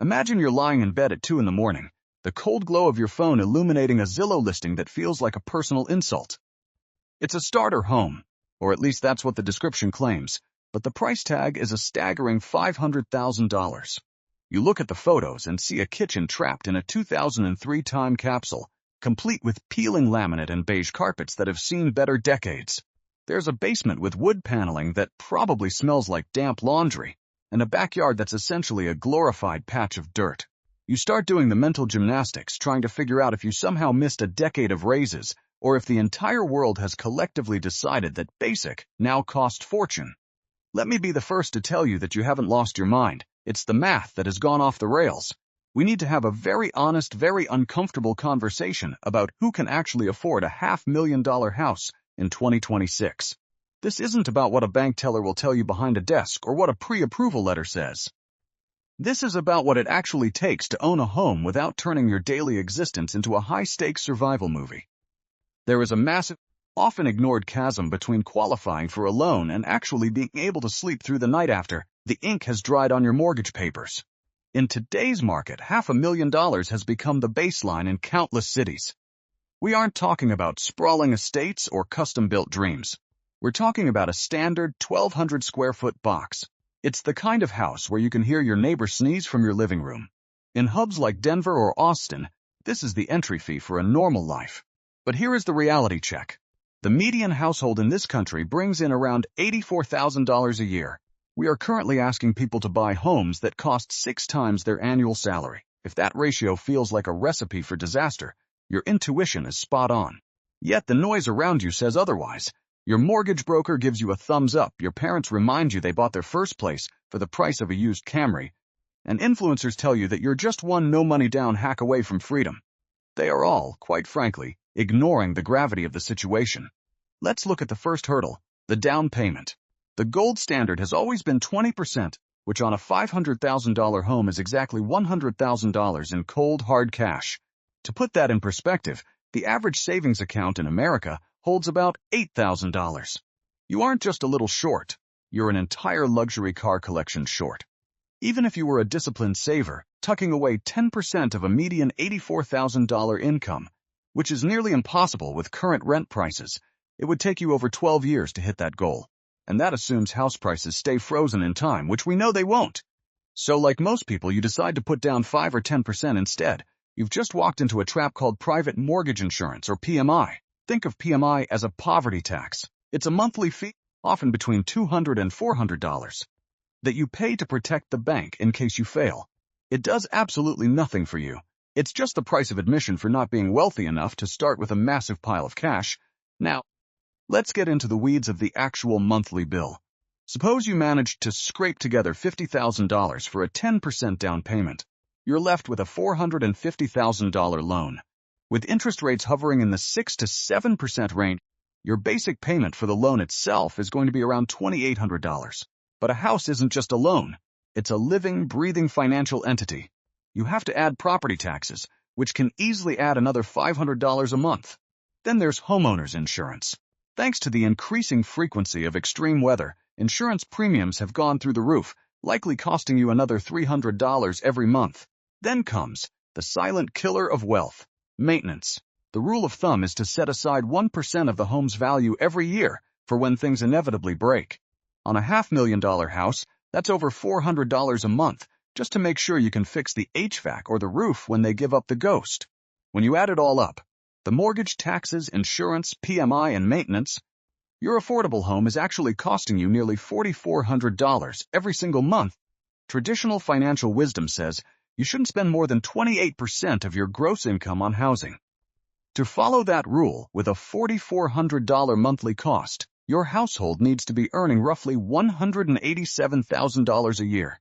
Imagine you're lying in bed at 2 in the morning, the cold glow of your phone illuminating a Zillow listing that feels like a personal insult. It's a starter home, or at least that's what the description claims, but the price tag is a staggering $500,000. You look at the photos and see a kitchen trapped in a 2003 time capsule, complete with peeling laminate and beige carpets that have seen better decades. There's a basement with wood paneling that probably smells like damp laundry, and a backyard that's essentially a glorified patch of dirt. You start doing the mental gymnastics, trying to figure out if you somehow missed a decade of raises, or if the entire world has collectively decided that basic now costs fortune. Let me be the first to tell you that you haven't lost your mind. It's the math that has gone off the rails. We need to have a very honest, very uncomfortable conversation about who can actually afford a $500,000 house in 2026. This isn't about what a bank teller will tell you behind a desk or what a pre-approval letter says. This is about what it actually takes to own a home without turning your daily existence into a high-stakes survival movie. There is a massive, often ignored chasm between qualifying for a loan and actually being able to sleep through the night after the ink has dried on your mortgage papers. In today's market, $500,000 has become the baseline in countless cities. We aren't talking about sprawling estates or custom-built dreams. We're talking about a standard 1,200 square foot box. It's the kind of house where you can hear your neighbor sneeze from your living room. In hubs like Denver or Austin, this is the entry fee for a normal life. But here is the reality check. The median household in this country brings in around $84,000 a year. We are currently asking people to buy homes that cost 6 times their annual salary. If that ratio feels like a recipe for disaster, your intuition is spot on. Yet the noise around you says otherwise. Your mortgage broker gives you a thumbs up, your parents remind you they bought their first place for the price of a used Camry, and influencers tell you that you're just one no-money-down hack away from freedom. They are all, quite frankly, ignoring the gravity of the situation. Let's look at the first hurdle, the down payment. The gold standard has always been 20%, which on a $500,000 home is exactly $100,000 in cold, hard cash. To put that in perspective, the average savings account in America holds about $8,000. You aren't just a little short, you're an entire luxury car collection short. Even if you were a disciplined saver, tucking away 10% of a median $84,000 income, which is nearly impossible with current rent prices, it would take you over 12 years to hit that goal. And that assumes house prices stay frozen in time, which we know they won't. So like most people, you decide to put down 5 or 10% instead. You've just walked into a trap called private mortgage insurance, or PMI. Think of PMI as a poverty tax. It's a monthly fee, often between $200 and $400, that you pay to protect the bank in case you fail. It does absolutely nothing for you. It's just the price of admission for not being wealthy enough to start with a massive pile of cash. Now, let's get into the weeds of the actual monthly bill. Suppose you managed to scrape together $50,000 for a 10% down payment. You're left with a $450,000 loan. With interest rates hovering in the 6 to 7% range, your basic payment for the loan itself is going to be around $2,800. But a house isn't just a loan. It's a living, breathing financial entity. You have to add property taxes, which can easily add another $500 a month. Then there's homeowners insurance. Thanks to the increasing frequency of extreme weather, insurance premiums have gone through the roof, likely costing you another $300 every month. Then comes the silent killer of wealth, maintenance. The rule of thumb is to set aside 1% of the home's value every year for when things inevitably break. On a $500,000 house, that's over $400 a month just to make sure you can fix the HVAC or the roof when they give up the ghost. When you add it all up, the mortgage, taxes, insurance, PMI, and maintenance, your affordable home is actually costing you nearly $4,400 every single month. Traditional financial wisdom says you shouldn't spend more than 28% of your gross income on housing. To follow that rule, with a $4,400 monthly cost, your household needs to be earning roughly $187,000 a year.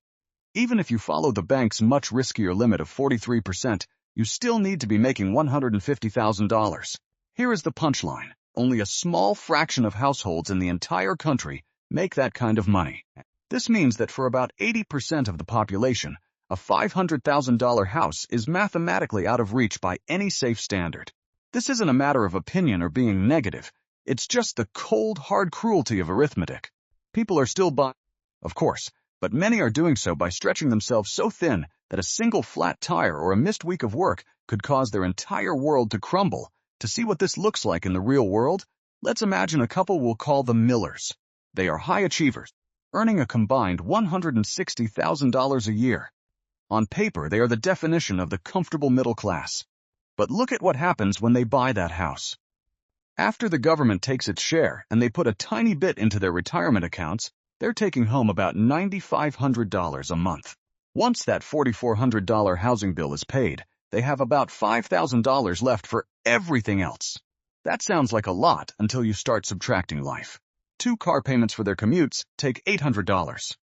Even if you follow the bank's much riskier limit of 43%, you still need to be making $150,000. Here is the punchline. Only a small fraction of households in the entire country make that kind of money. This means that for about 80% of the population, a $500,000 house is mathematically out of reach by any safe standard. This isn't a matter of opinion or being negative. It's just the cold, hard cruelty of arithmetic. People are still buying, of course, but many are doing so by stretching themselves so thin that a single flat tire or a missed week of work could cause their entire world to crumble. To see what this looks like in the real world, let's imagine a couple we'll call the Millers. They are high achievers, earning a combined $160,000 a year. On paper, they are the definition of the comfortable middle class. But look at what happens when they buy that house. After the government takes its share and they put a tiny bit into their retirement accounts, they're taking home about $9,500 a month. Once that $4,400 housing bill is paid, they have about $5,000 left for everything else. That sounds like a lot until you start subtracting life. 2 car payments for their commutes take $800.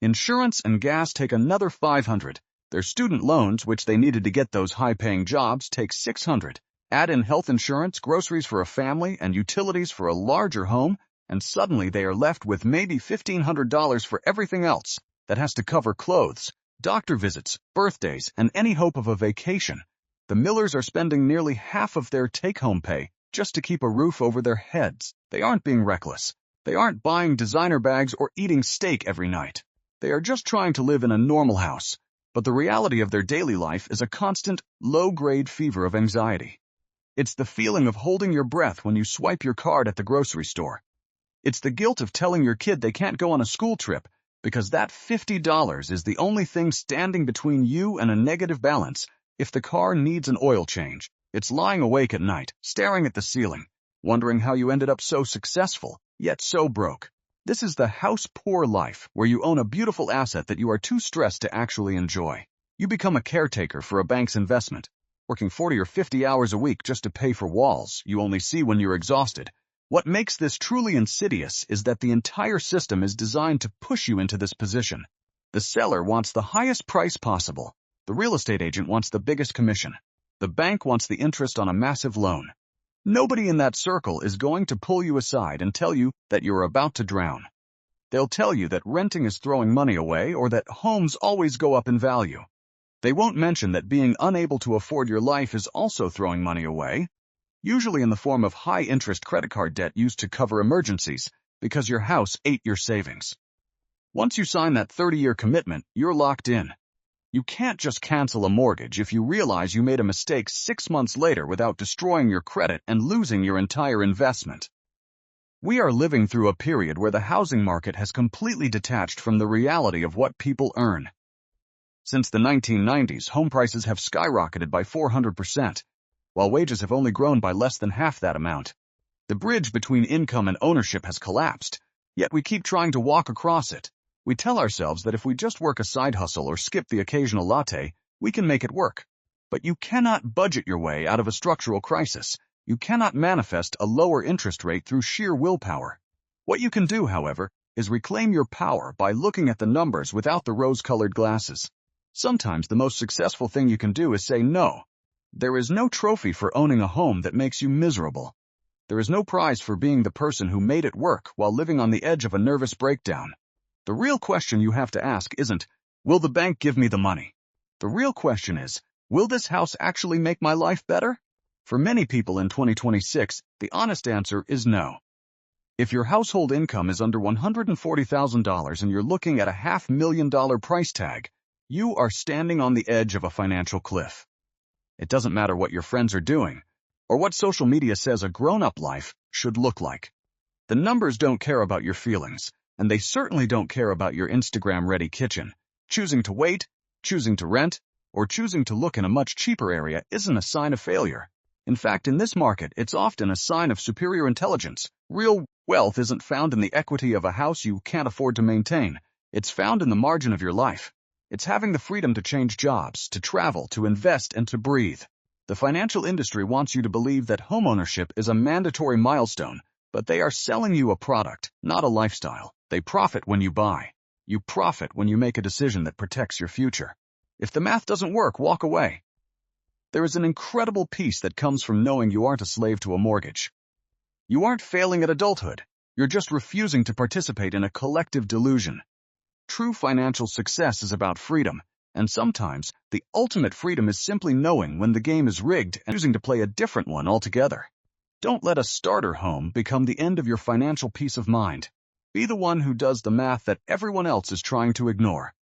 Insurance and gas take another $500. Their student loans, which they needed to get those high-paying jobs, take $600. Add in health insurance, groceries for a family, and utilities for a larger home, and suddenly they are left with maybe $1,500 for everything else. That has to cover clothes, doctor visits, birthdays, and any hope of a vacation. The Millers are spending nearly half of their take-home pay just to keep a roof over their heads. They aren't being reckless. They aren't buying designer bags or eating steak every night. They are just trying to live in a normal house. But the reality of their daily life is a constant, low-grade fever of anxiety. It's the feeling of holding your breath when you swipe your card at the grocery store. It's the guilt of telling your kid they can't go on a school trip because that $50 is the only thing standing between you and a negative balance if the car needs an oil change. It's lying awake at night, staring at the ceiling, wondering how you ended up so successful, yet so broke. This is the house-poor life, where you own a beautiful asset that you are too stressed to actually enjoy. You become a caretaker for a bank's investment, working 40 or 50 hours a week just to pay for walls you only see when you're exhausted. What makes this truly insidious is that the entire system is designed to push you into this position. The seller wants the highest price possible. The real estate agent wants the biggest commission. The bank wants the interest on a massive loan. Nobody in that circle is going to pull you aside and tell you that you're about to drown. They'll tell you that renting is throwing money away or that homes always go up in value. They won't mention that being unable to afford your life is also throwing money away, usually in the form of high-interest credit card debt used to cover emergencies because your house ate your savings. Once you sign that 30-year commitment, you're locked in. You can't just cancel a mortgage if you realize you made a mistake 6 months later without destroying your credit and losing your entire investment. We are living through a period where the housing market has completely detached from the reality of what people earn. Since the 1990s, home prices have skyrocketed by 400%, while wages have only grown by less than half that amount. The bridge between income and ownership has collapsed, yet we keep trying to walk across it. We tell ourselves that if we just work a side hustle or skip the occasional latte, we can make it work. But you cannot budget your way out of a structural crisis. You cannot manifest a lower interest rate through sheer willpower. What you can do, however, is reclaim your power by looking at the numbers without the rose-colored glasses. Sometimes the most successful thing you can do is say no. There is no trophy for owning a home that makes you miserable. There is no prize for being the person who made it work while living on the edge of a nervous breakdown. The real question you have to ask isn't, will the bank give me the money? The real question is, will this house actually make my life better? For many people in 2026, the honest answer is no. If your household income is under $140,000 and you're looking at a $500,000 price tag, you are standing on the edge of a financial cliff. It doesn't matter what your friends are doing, or what social media says a grown-up life should look like. The numbers don't care about your feelings, and they certainly don't care about your Instagram-ready kitchen. Choosing to wait, choosing to rent, or choosing to look in a much cheaper area isn't a sign of failure. In fact, in this market, it's often a sign of superior intelligence. Real wealth isn't found in the equity of a house you can't afford to maintain. It's found in the margin of your life. It's having the freedom to change jobs, to travel, to invest, and to breathe. The financial industry wants you to believe that homeownership is a mandatory milestone, but they are selling you a product, not a lifestyle. They profit when you buy. You profit when you make a decision that protects your future. If the math doesn't work, walk away. There is an incredible peace that comes from knowing you aren't a slave to a mortgage. You aren't failing at adulthood. You're just refusing to participate in a collective delusion. True financial success is about freedom, and sometimes the ultimate freedom is simply knowing when the game is rigged and choosing to play a different one altogether. Don't let a starter home become the end of your financial peace of mind. Be the one who does the math that everyone else is trying to ignore.